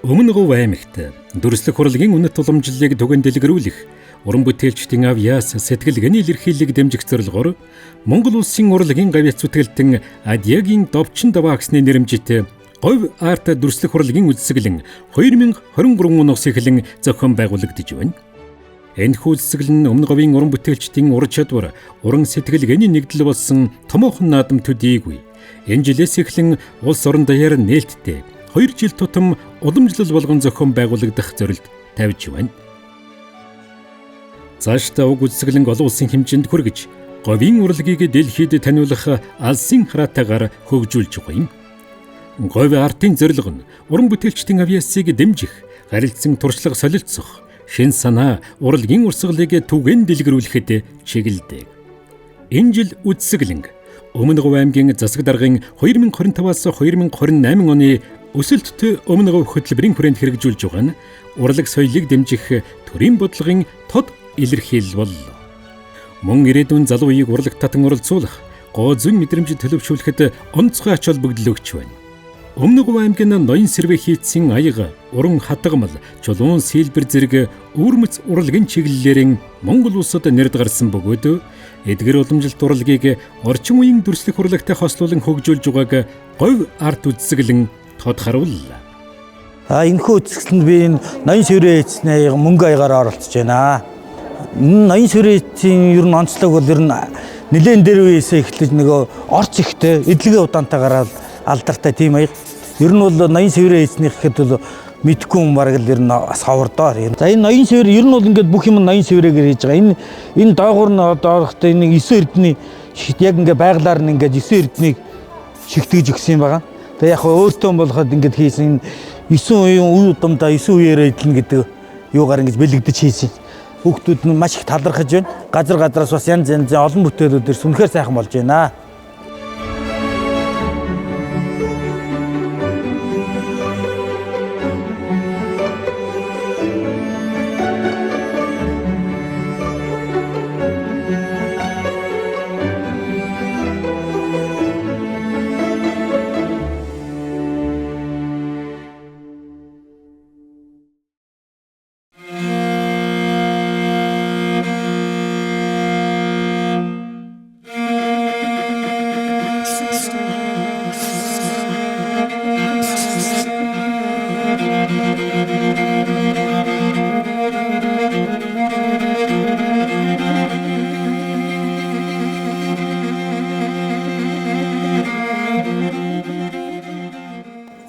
Өмнө Говь аймагт дүрслэх хурлын үнэт уламжлалыг түгээн дэлгэрүүлэх уран бүтээлчдийн авьяас сэтгэлгээний илэрхийллийг дэмжих зорилгоор Монгол улсын урлагийн гавьяц зүтгэлтэн Адягийн Довчин даваа гэсний нэрэмжит Говь арт дүрслэх хурлын үзэсгэлэн 2023 оноос эхлэн зохион байгуулагдж байна. Энэхүү үзэсгэлэн Өмнө Говийн уран бүтээлчдийн ур чадвар, уран сэтгэлгээний нэгдэл болсон томоохон наадам төдийгүй энэ жилээс эхлэн улс орон даяар нээлттэй 2 жил тутам уламжлал болгон зохион байгуулагдах зорилт тавьж байна. Цаашдаа уг үзэсгэлэн олон улсын хэмжээнд хүргэж Говийн урлагийг дэлхийд таниулах алсын хараатаагаар хөгжүүлж байгаа юм. Говь артын зорилго нь уран бүтээлчдийн авьяасыг дэмжих, харилцан туршлага солилцох, шин санаа, урлагийн урсгалыг түгээн дэлгэрүүлэхэд чиглэдэг. Энэ жил үзэсгэлэн Өмнө Говь аймгийн засаг даргын 2025-аас 2028 оны өсөлттэй Өмнө Говь хөтөлбөрийн хүрээнд хэрэгжүүлж байгаа нь урлаг соёлыг дэмжих төрийн бодлогын тод илэрхийлэл боллоо. Мөн ирээдүйн залуу үеийг урлаг татан оролцуулах, гоо зүйн мэдрэмж төлөвшүүлэхэд онцгой ач холбогдол өгч байна. Өмнө Говь аймгийн ноён сэрвэ хийцэн аяга, уран хатгамал, чулуун сэлбэр зэрэг өвөрмөц урлагийн чиглэлээр Монгол улсад нэрд гарсан бөгөөд эдгээр уламжилт урлагийг орчин үеийн дүрслэх урлагтай хослуулан хөгжүүлж байгааг Говь арт үзэсгэлэн тод харууллаа. Энэхүү үзэсгэлэнд би ноён сэрвэ хийцний мөнгө аягаар оролцож байна. Ноён сэрвэ хийцийн ер нь онцлог бол ер нь нэлээд дээр үеэсээ эхлэж нөгөө орц ихтэй эдлэгээ удаантайгаар алдартай тийм аяг. Ер нь бол ноён сэрвэ хийцнийх гэхэд бол мэдгүй юм бараг л ер нь бас ховордоо. За энэ ноён сэрвэ ер нь бол ингээд бүх юм ноён сэрвэгээр хийж байгаа. Энэ доогуур нь одоо орохдоо энэ 9 эрдний яг ингээд байгалаар нь ингээд 9 эрднийг шигтгэж өгсөн юм байгаа. Тэгээ яг өөртөө болоход ингээд хийсэн 9 үеийн үе удамдаа 9 үеэрээ эдлэн гэдэг юугаар ингэж бэлэгдэж хийсэн. Хүүхдүүд нь маш их талархаж байна. Газар газраас бас янз янзын олон бүтээлүүдээр сүнхээр сайхан болж байна.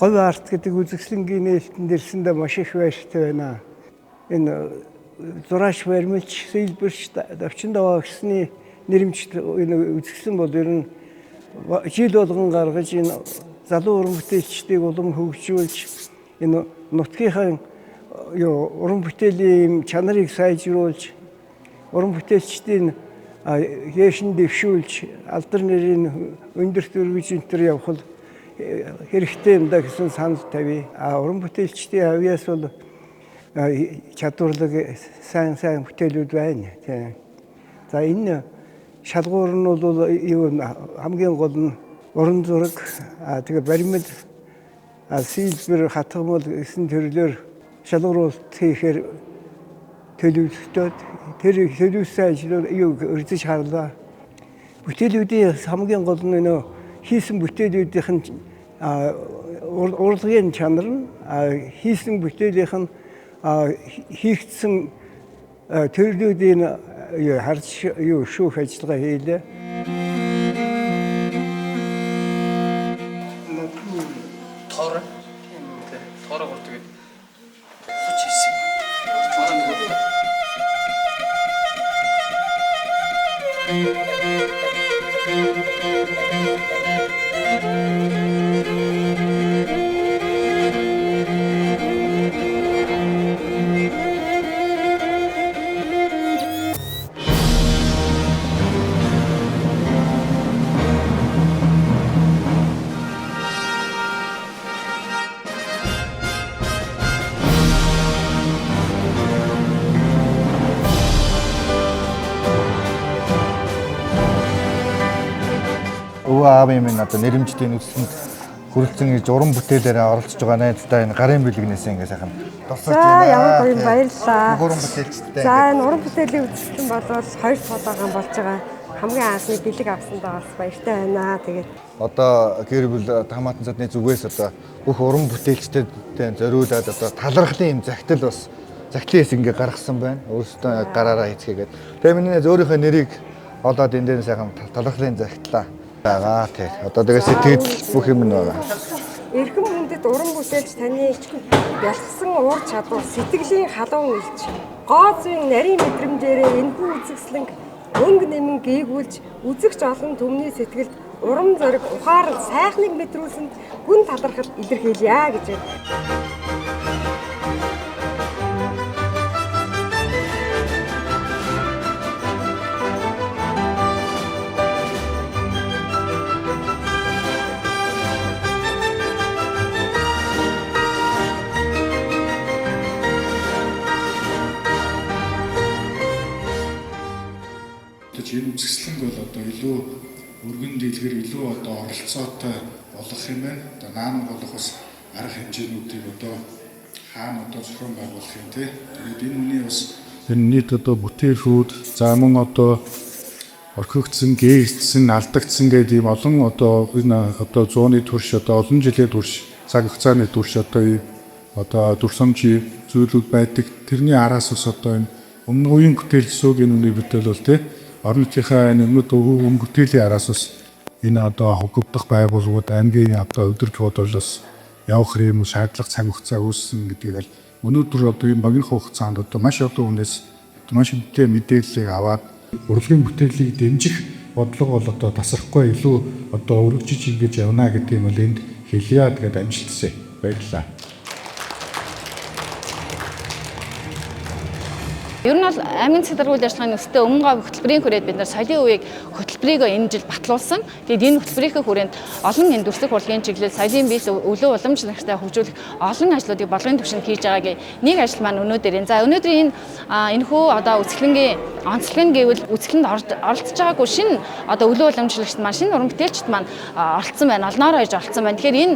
Говь арт гэдэг үзэсгэлэнгийн нээлтэн дэрсэндээ маш их баяртай байна. Энэ зураач, баримлч, сэлбэрч, Довчин даваа гэсний нэрэмжит энэ үзэсгэлэн бол ер нь жил болгон гаргаж энэ залуу уран бүтээлчдийг улам хөгжүүлж энэ нутгийнхаа уран бүтээлийн чанарыг сайжруулж уран бүтээлчдийн яшин дэвшүүлж алдар нэрийн өндөр төрөмжөнтөр явах хэрэгтэй юм да гэсэн санал тавья. Уран бүтээлчдийн авьяас бол чадварлаг сайн бүтээлүүд байна. За энэ шалгуур нь бол хамгийн гол нь уран зураг, тэгээ баримт, сэлбэр, хатгамал гэсэн төрлөөр шалгууруулалт хийхээр төлөвлөлтөд тэр төлөвлөсөн ажлыг үрдэж харлаа. Бүтээлүүдийн хамгийн гол нь хийсэн бүтээлүүдийнх нь урлагийн чанар нь хийсэн бүтээлийнх нь хийгдсэн төрлүүдийн харж шүүх ажиллагаа хийлээ. Тоороо тэгээд хуч хийсэн. Тоороо нөгөө өвөө аав минь одоо нэрэмжтийн үзэсгэлэнд хүрэлцэн гэж уран бүтээлээр оролцож байгаа найздаа энэ гарын бэлгнээс ингээ сайхан дурсаж За байна. ямар гоё юм, баярлалаа. Уран бүтээлчтэй. За энэ уран бүтээлийн үзэсгэлэн болвол 2 дахь удаагаан болж байгаа. Хамгийн анхны бэлэг авсандаа бас баяртай байна. Тэгээд Одоо гэр бүл хамаатан цадны зүгээс одоо бүх уран бүтээлчтэд зориулаад одоо талархлын юм загтал бас загтлын хэсэг ингээ гаргасан байна. Өөрөөсөө гараараа хийцгээгээд. Тэгээ миний зөөрийнхөө нэрийг олоод энэ дээр сайхан талархлын загтлаа байгаа. Тэг. Одоо тэгээ сэтгэл бүх юм нь байгаа. эрхэм хүндэт уран бүтээлч таны бялгсан уур чадвар, сэтгэлийн халуун илж, гоо зүйн нарийн мэдрэмжээрээ энэхүү үзэсгэлэнг өнгө нэмэн гээгүүлж, үзэгч олон түмний сэтгэлд урам зориг, ухаар сайхныг мэдрүүлсэнд гүн талархал илэрхийлье гэж байна. Энэ үзэсгэлэнг бол одоо илүү өргөн дийлгэр илүү одоо оролцоотой болох юм байна. Одоо наан болох бас арга хэмжээнүүдийг одоо хаана одоо зохион байгуулах юм те. Тэгээд энэ үний бас энэ нийт одоо бүтээлүүд за мөн одоо орхигдсан, гээгдсэн, алдагдсан гэдэг ийм олон одоо энэ одоо 100-ны турш одоо олон жилийн турш цаг хугацааны турш одоо дурсамжийн зүйлүүд байдаг. Тэрний араас бас одоо энэ өмнө үеийн бүтээлчсөг энэ үний бүтээл бол те орон нутгийнхаа өмнөд өвгөн бүтээлийн араас бас энэ одоо хөгжих байгууллагууд аймгийн одоо өдөрж бодолоос явах юм шаардлага цаг хугацаа үүссэн гэдгийг аль өнөөдөр одоо энэ багийн хугацаанд одоо маш олон хүнээс маш ихтэй мэдээллийг аваад урлагийн бүтээлийг дэмжих бодлого бол одоо тасрахгүй илүү одоо өргөжиж ингэж явна гэдэг юм бол энд хэлье тэгээд амжилтсаа баярлалаа. Ер нь бол аймгийн цэцэрлэг үйл ажиллагааны өсөлтөд өмнө га хөтөлбөрийн хүрээд бид нар соёлын үеийг хөтөлбөрийг энэ жил батлуулсан. Тэгээд энэ хөтөлбөрийн хүрээнд олон энэ дүрслэх урлагийн чиглэл соёлын биес өвлөө уламжлалтай хөгжүүлэх олон ажлуудыг бодлогын түвшинд хийж байгаагийн нэг ажил маань өнөөдөр энэ. За өнөөдөр энэхүү одоо үзэсгэлэнгийн онцлог нь гэвэл үзэсгэлэнд оролцож байгаагүй шинэ одоо өвлөө уламжлагчд маань шинэ уран бүтээлчд маань оролцсон байна. Олноороо хийж оролцсон байна. Тэгэхээр энэ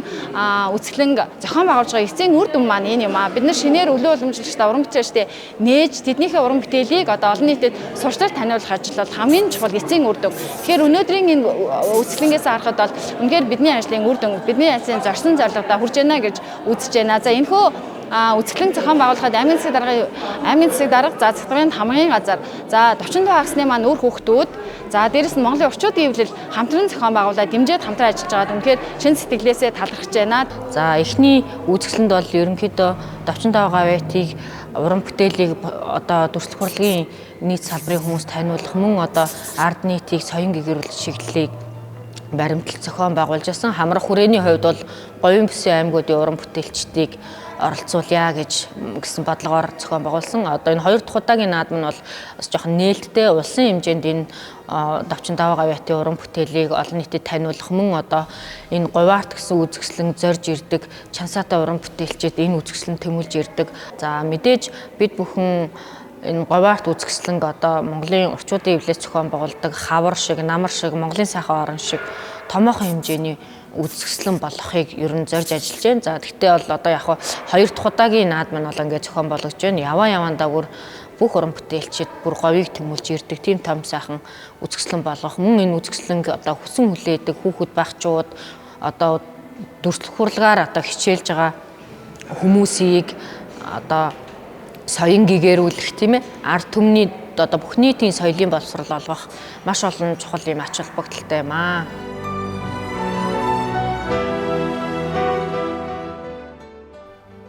үзэсгэлэнг зохион байгуулж байгаа эцсийн үр дүн маань энэ юм аа. Бид нар шинээр өвлөө уламжлагчдаа уран бүтээлчдээ нээж тэдний уран бүтээлийг одоо олон нийтэд сурчлаар таниулах ажил бол хамгийн чухал эцсийн үр дүн. Тэгэхээр өнөөдрийн энэ үзэсгэлэнгээс харахад бол үнэхээр бидний ажлын үр дүн, бидний ажлын зорьсон зорилгодоо хүрч байна гэж үзэж байна. За энэхүү үзэсгэлэн зохион байгуулахад аймгийн засаг дарга, за захиргааны хамгийн газар, за 45 агсны маань үр хүүхдүүд, за дээрэс нь Монголын орчуудын эвлэл хамтран зохион байгуулаад дэмжиж хамтран ажиллаж байгаад үнэхээр шин сэтгэлээсээ талархаж байна. За эхний үзэсгэлэнд бол ерөнхийдөө 45 гавьтыг уран бүтээлийг одоо дүрслэх урлагийн нийт салбарын хүмүүс таниулах мөн одоо ард нийтийг соён гэгэрүүлэх чиглэлийг баримтлал зохион байгуулж байсан. Хамрах хүрээний хувьд бол говийн бүсийн аймагуудын уран бүтээлчдийг оролцуулъя гэсэн бодлогоор зохион байгуулсан. Одоо энэ 2 дахь удаагийн наадам нь бол бас жоохон нээлттэй улсын хэмжээнд энэ 45 гавьяатын уран бүтээлийг олон нийтэд таниулах мөн одоо энэ говьарт гэсэн үзэсгэлэн зорж ирдэг чансаатай уран бүтээлчид энэ үзэсгэлэн тэмүүлж ирдэг. За мэдээж бид бүхэн энэ говьарт үзэсгэлэнг одоо Монголын орчуудын эвлэлээс зохион байгуулдаг хавар шиг, намар шиг, Монголын сайхан орон шиг томоохон хэмжээний үзэсгэлэн болохыг ер нь зорж ажиллаж байна. За гэхдээ бол одоо яг 2 дахь удаагийн наадам нь бол ингээд зохион болгож байна. Яваандаа бүх уран бүтээлчид бүр говийг тэмүүлж ирдэг тийм том сайхан үзэсгэлэн болгох. Мөн энэ үзэсгэлэнг одоо хүсэн хүлээдэг хүүхэд багчууд одоо дүрслэх урлагаар одоо хичээлж байгаа хүмүүсийг одоо соён гэгэрүүлэх тийм ээ ард түмний одоо бүх нийтийн соёлын боловсрол олгох маш олон чухал юм ач холбогдолтой юм аа.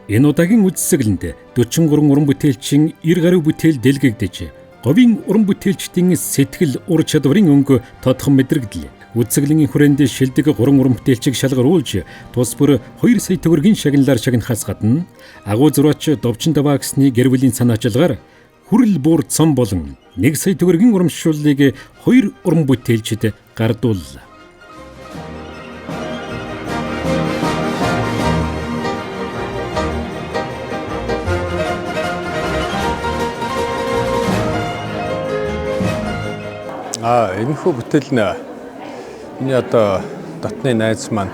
Энэ удаагийн үзэсгэлэнд 43 уран бүтээлчин 90 гаруй бүтээл дэлгэгдэж, говийн уран бүтээлчдийн сэтгэл ур чадварын өнгө тодхон мэдрэгдэл. Үзэсгэлэнгийн хүрээнд шилдэг 3 уран бүтээлчийг шалгаруулж, тус бүр 2 сая төгрөгийн шагналаар шагнахаас гадна, агуу зураач Довчин Даваагсны гэр бүлийн санаачилгаар хүрэл буур цом болон 1 сая төгрөгийн урамшууллыг 2 уран бүтээлчид гардууллаа. Энэхүү бүтээл нь миний одоо дотны найз маань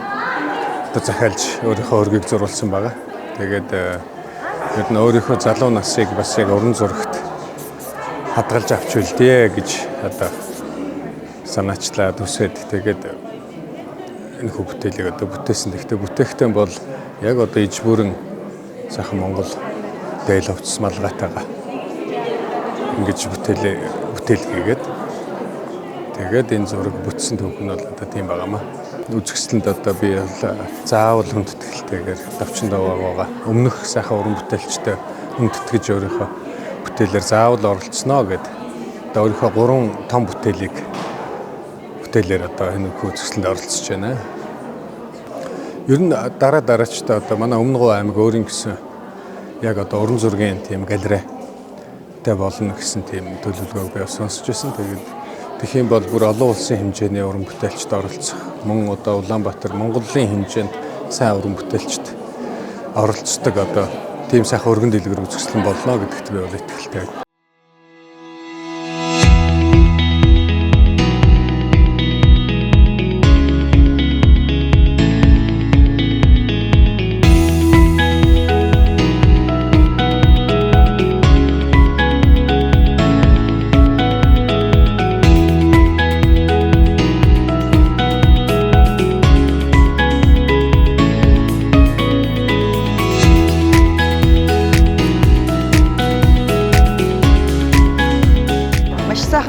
одоо захиалж өөрийнхөө өргөгийг зурулсан байгаа. Тэгээд ер нь өөрийнхөө залуу насыг бас яг уран зурагт хадгалж авч үлдээ гэж одоо санаачлаад үсээд тэгээд энэ хүү бүтээлийг одоо бүтээсэн. Гэхдээ бүтээхтэн бол яг одоо иж бүрэн сайхан Монгол дээл хувцас малгайтайгаа ингэж бүтээлгээгээд тэгээд энэ зураг бүтсэн түүх нь бол одоо тийм байгаамаа. Үзэсгэлэнд одоо би заавал хүндэтгэлтэйгээр давчин даваагаагаа өмнөх сайхан уран бүтээлчтэй хүндэтгэж өөрийнхөө бүтээлээр заавал оролцсноо гэд одоо өөрийнхөө 3 том бүтээлээр одоо энэ үзэсгэлэнд оролцож байна. Ер нь дараачтай одоо манай Өмнөгов аймаг өөрийн гэсэн яг одоо уран зургийн тийм галерейтэй болно гэсэн тийм төлөвлөгөөг би сонсч байсан. Тэгээд тэгэх юм бол бүр олон улсын хэмжээний уран бүтээлчд оролцох, мөн одоо Улаанбаатар Монголын хэмжээнд сайн уран бүтээлчд оролцдог одоо тийм сайхан өргөн дэлгэр үзэсгэлэн болно гэдэгт би бол итгэлтэй.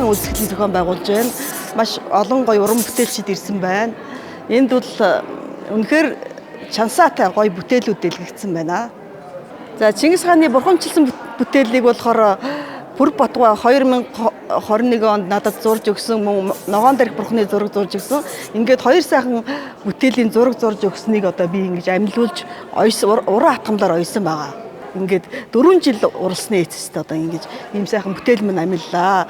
Үзэсгэлэн зохион байгуулж байна. Маш олон гоё уран бүтээлчид ирсэн байна. Энд бол үнэхээр чансаатай гоё бүтээлүүд дэлгэгдсэн байна. За Чингис хааны бурхамчилсан бүтээлийг болохоор Бүр Батгай 2021 онд надад зурж өгсөн, мөн Ногоон дээрх бурхны зураг зурж өгсөн. Ингээд хоёр сайхан бүтээлийн зураг зурж өгснийг одоо би ингэж амьлуулж уран хатгамлаар ойсон байгаа. Ингээд 4 жил уралсны эцэст одоо ингэж ийм сайхан бүтээл мань амиллаа.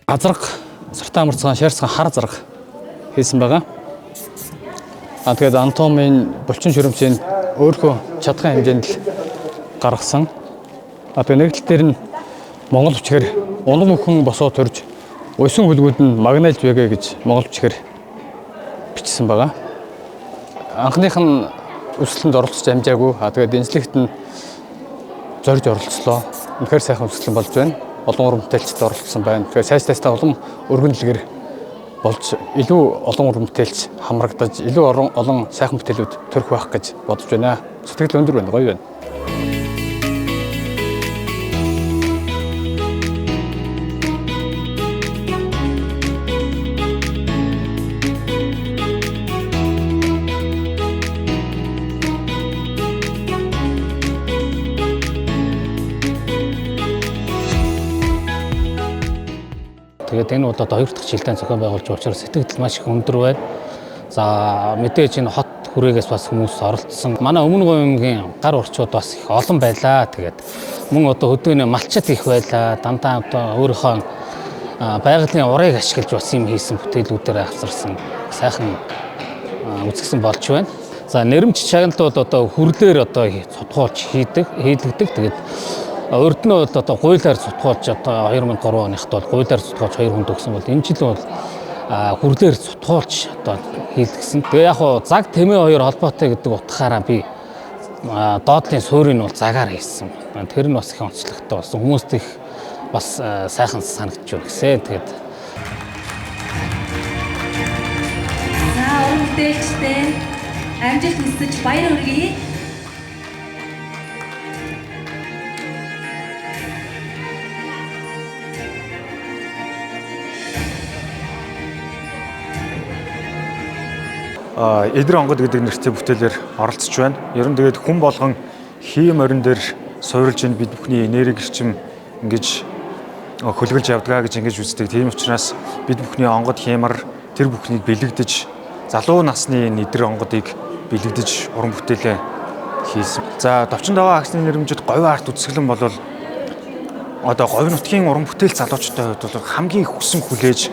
Азраг, сартаа мурцгаан, шаарцгаан хар зараг хийсэн байгаа. Тэгээд анатомийн булчин шүрэмжийн өөрхөн чадхын хэмжээнд л гаргасан. Тэгээд нэгдэл дээр нь Монгол бичгээр унаг мөхөн босоо төрж уйсан хөлгүүд нь магнайлж байгээ гэж монгол бичгээр бичсэн байгаа. Анхных нь үсгэлэнд оролцож амжаагүй. Тэгээд энэслэгт нь зорж оролцлоо. Үнэхээр сайхан үсгэлэн болж байна. Олон уран бүтээлчд оролцсон байна. Тэгээд сайжтайстай олон өргөн дэлгэр болж илүү олон уран бүтээлч хамрагдаж илүү олон сайхан бүтээлүүд төрөх байх гэж бодож байна. Сэтгэл өндөр байна, гоё байна. Тэгээд энэ бол одоо 2 дахь жилдээ зохион байгуулж учраас сэтгэл маш их өндөр байна. За мэдээж энэ хот хүрээгээс бас хүмүүс оролцсон. Манай Өмнөгов аймгийн гар урчууд бас их олон байлаа. Тэгээд мөн одоо хөдөөний малчид их байлаа. Дандаа одоо өөрийнхөө байгалийн урыг ашиглаж бас юм хийсэн бүтээлүүдээр авчирсан сайхан үзэгсэн болж байна. За нэрмж чагналууд одоо хүрлээр одоо цутгуулж хийлэгдэг. Тэгээд урд нь бол одоо гуйлаар цутгуулж одоо 2003 оныхт бол гуйлаар цутгуулж 2 хүнд өгсөн бол энэ жил бол хүрлээр цутгуулж одоо хийлгсэн. Тэгээ яг хуу цаг тэмээ хоёр холбоотой гэдэг утгаараа би доотлын суурийг бол загаар хийсэн. Тэр нь бас их онцлогтой болсон. Хүмүүст их бас сайхан санагдчих гэсэн. Тэгээд за өргөдөлтэй амжилт хүсэж баяр хүргэе. Эдэр онгод гэдэг нэртэй бүтээлээр оролцож байна. Ер нь тэгээд хүн болгон хийм орон дээр суурилж ин бид бүхний энерги гэрчим ингэж хөлгөлж явдгаа гэж ингэж үздэг. Тийм учраас бид бүхний онгод хиймар тэр бүхнийг бэлэгдэж залуу насны эдэр онгодыг бэлэгдэж уран бүтээлээ хийсэн. За Довчин даваа агсны нэрмжид говь арт үзэсгэлэн бол одоо говь нутгийн уран бүтээл залуучдын хувьд бол хамгийн хүссэн хүлээж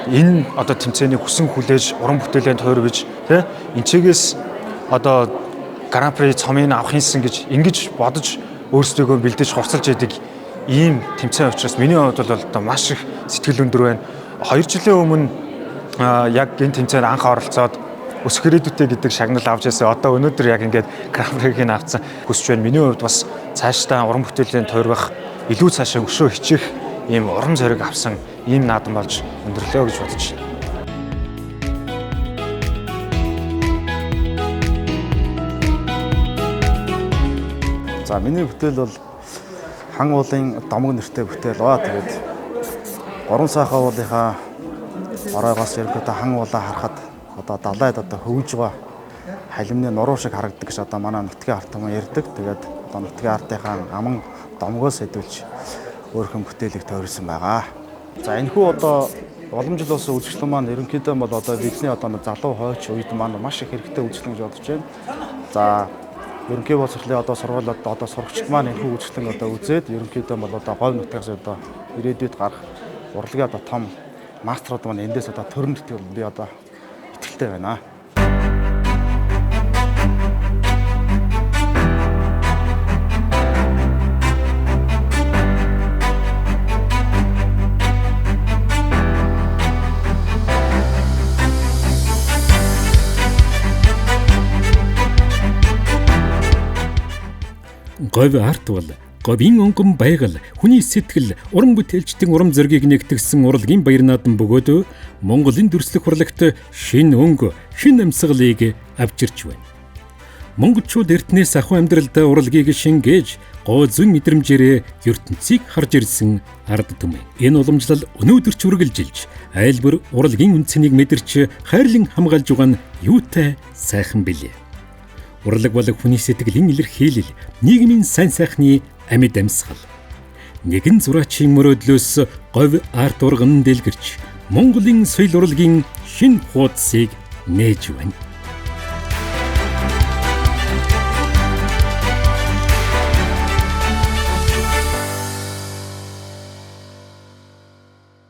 энэ одоо тэмцээний хүсэн хүлээж уран бүтээлийн тойр биж тий энчээс одоо Гран При цомыг авах юмсан гэж ингэж бодож өөрсдөө бэлдэж хурцлж яадаг ийм тэмцээн учраас миний хувьд бол одоо маш их сэтгэл өндөр байна. 2 жилийн өмнө яг энэ тэмцээнд анх оролцоод өсөх ирээдүйтэй гэдэг шагнал авч ирсэн. Одоо өнөөдөр яг ингээд Гран Приг-ийг авцсан хүсэж байна. Миний хувьд бас цаашдаа уран бүтээлийн туургах, илүү цаашаа өшөө хичих ийм уран зориг авсан ийм наадам болж өндөрлөө гэж бодож байна. За миний бүтээл бол хан уулын домог нэртэй бүтээл ба тэгээд Орон сайхан уулынхаа оройгоос ерөнхийдөө хан уулаа харахад одоо далайд одоо хөвж байгаа халимны нуруу шиг харагддаг гэж одоо манай нутгийн ард түмэн ярьдаг. Тэгээд одоо нутгийн ардынхаа аман домгоос хэдүүлж өөрхөн бүтээлийг тойрсон байгаа. За энэхүү одоо уламжлал ус үзэсгэлэн маань ерөнхийдөө бол одоо бидний одоо залуу хойч үед маань маш их хэрэгтэй үзэсгэлэн гэж бодож байна. За ерөнхий боловсролын одоо сургуулиуд одоо сурагчид маань энэхүү үзэсгэлэн одоо үзээд ерөнхийдөө бол одоо говь нутгаас одоо ирээдүйд гарах урлагийн одоо том мастерууд маань эндээс одоо төрөн тэтгэл би одоо итгэлтэй байна. Говь арт бол говийн онгон байгаль, хүний сэтгэл, уран бүтээлчдийн урам зоригийг нэгтгэсэн урлагийн баяр наадам бөгөөд Монголын дүрслэх урлагт шинэ өнгө, шинэ амьсгалыг авчирч байна. Монголчууд эртнээс ахуй амьдралдаа урлагийг шингээж, гоо зүйн мэдрэмжээр ертөнцийг харж ирсэн ард түмэн. Энэ уламжлал өнөөдөр ч үргэлжилж, айлбар урлагийн үнцнийг мэдэрч хайрлан хамгаалж байгаа нь юутай сайхан билээ. Урлаг бол хүний сэтгэлийн илэрхийлэл, нийгмийн сайн сайхны амьд амьсгал. Нэгэн зураачийн мөрөөдлөөс говь арт урган дэлгэрч Монголын соёл урлагийн шинэ хуудсыг нээж байна.